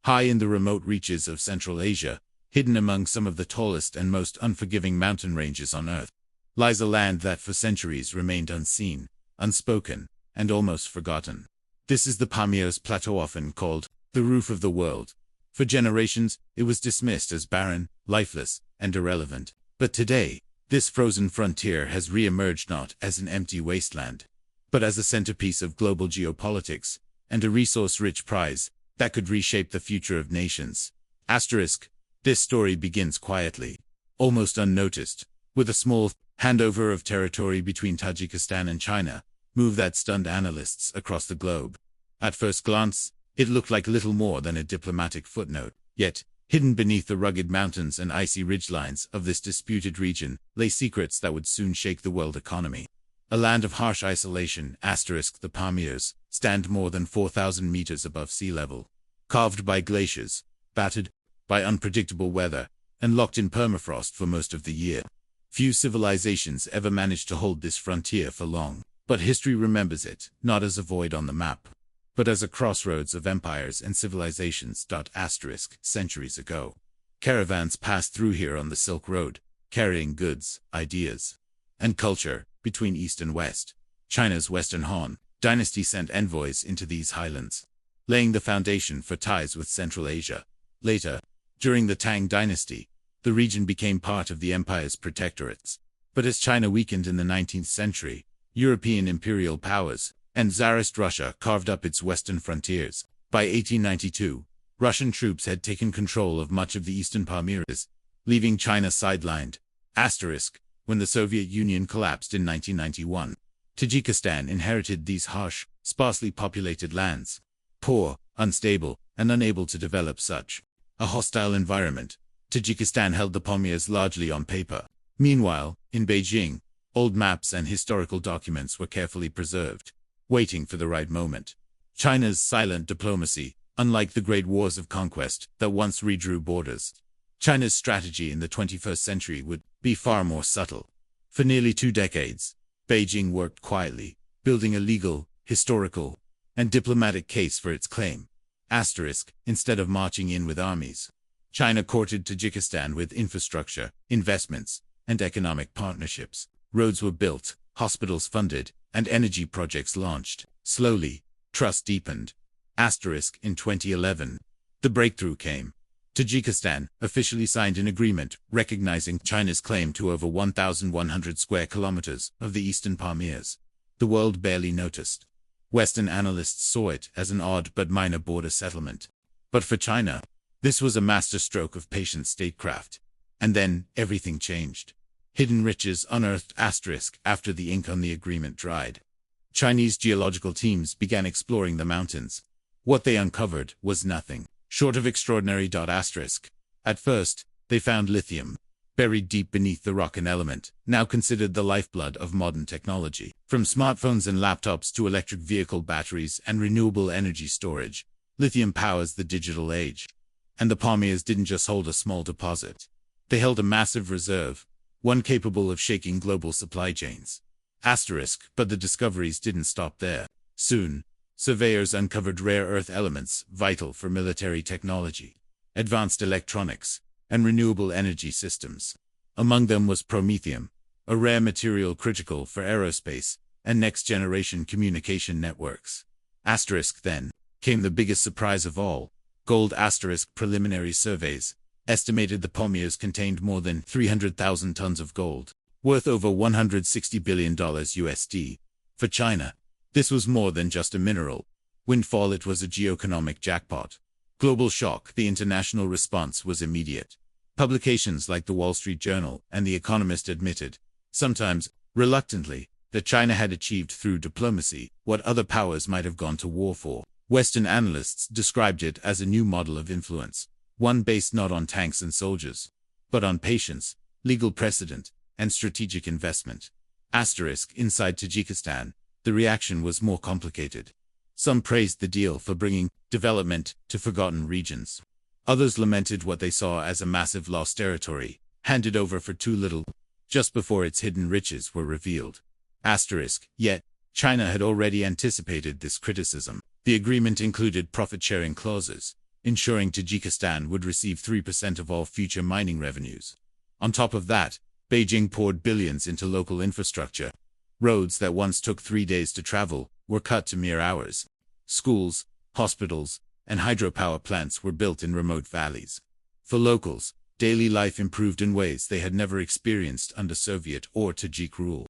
High in the remote reaches of Central Asia, hidden among some of the tallest and most unforgiving mountain ranges on Earth, lies a land that for centuries remained unseen, unspoken, and almost forgotten. This is the Pamirs Plateau, often called the roof of the world. For generations, it was dismissed as barren, lifeless, and irrelevant. But today, this frozen frontier has re-emerged not as an empty wasteland, but as a centerpiece of global geopolitics, and a resource-rich prize that could reshape the future of nations. This story begins quietly, almost unnoticed, with a small handover of territory between Tajikistan and China, move that stunned analysts across the globe. At first glance, it looked like little more than a diplomatic footnote, yet, hidden beneath the rugged mountains and icy ridgelines of this disputed region lay secrets that would soon shake the world economy. A land of harsh isolation, the Pamirs, stand more than 4,000 meters above sea level, carved by glaciers, battered by unpredictable weather, and locked in permafrost for most of the year. Few civilizations ever managed to hold this frontier for long, but history remembers it, not as a void on the map, but as a crossroads of empires and civilizations. Centuries ago, caravans passed through here on the Silk Road, carrying goods, ideas, and culture between East and West. China's Western Han dynasty sent envoys into these highlands, laying the foundation for ties with Central Asia. Later, during the Tang dynasty, the region became part of the empire's protectorates. But as China weakened in the 19th century, European imperial powers and Tsarist Russia carved up its western frontiers. By 1892, Russian troops had taken control of much of the eastern Pamirs, leaving China sidelined. When the Soviet Union collapsed in 1991, Tajikistan inherited these harsh, sparsely populated lands. Poor, unstable, and unable to develop such a hostile environment, Tajikistan held the Pamirs largely on paper. Meanwhile, in Beijing, old maps and historical documents were carefully preserved, waiting for the right moment. China's silent diplomacy, unlike the great wars of conquest that once redrew borders, China's strategy in the 21st century would be far more subtle. For nearly 2 decades, Beijing worked quietly, building a legal, historical, and diplomatic case for its claim. Instead of marching in with armies, China courted Tajikistan with infrastructure, investments, and economic partnerships. Roads were built, hospitals funded, and energy projects launched. Slowly, trust deepened. In 2011, the breakthrough came. Tajikistan officially signed an agreement recognizing China's claim to over 1,100 square kilometers of the eastern Pamirs. The world barely noticed. Western analysts saw it as an odd but minor border settlement. But for China, this was a masterstroke of patient statecraft. And then, everything changed. Hidden riches unearthed after the ink on the agreement dried. Chinese geological teams began exploring the mountains. What they uncovered was nothing short of extraordinary. At first, they found lithium, buried deep beneath the rock, an element now considered the lifeblood of modern technology. From smartphones and laptops to electric vehicle batteries and renewable energy storage, lithium powers the digital age. And the Pamirs didn't just hold a small deposit. They held a massive reserve, one capable of shaking global supply chains. But the discoveries didn't stop there. Soon, surveyors uncovered rare earth elements vital for military technology, advanced electronics, and renewable energy systems. Among them was promethium, a rare material critical for aerospace and next-generation communication networks. Then came the biggest surprise of all. Gold. Preliminary surveys estimated the Pamirs contained more than 300,000 tons of gold, worth over $160 billion USD. For China, this was more than just a mineral windfall, it was a geoeconomic jackpot. Global shock. The international response was immediate. Publications like the Wall Street Journal and The Economist admitted, sometimes reluctantly, that China had achieved through diplomacy what other powers might have gone to war for. Western analysts described it as a new model of influence, one based not on tanks and soldiers, but on patience, legal precedent, and strategic investment. Inside Tajikistan, the reaction was more complicated. Some praised the deal for bringing development to forgotten regions. Others lamented what they saw as a massive lost territory, handed over for too little, just before its hidden riches were revealed. Yet, China had already anticipated this criticism. The agreement included profit-sharing clauses, ensuring Tajikistan would receive 3% of all future mining revenues. On top of that, Beijing poured billions into local infrastructure. Roads that once took 3 days to travel were cut to mere hours. Schools, hospitals, and hydropower plants were built in remote valleys. For locals, daily life improved in ways they had never experienced under Soviet or Tajik rule.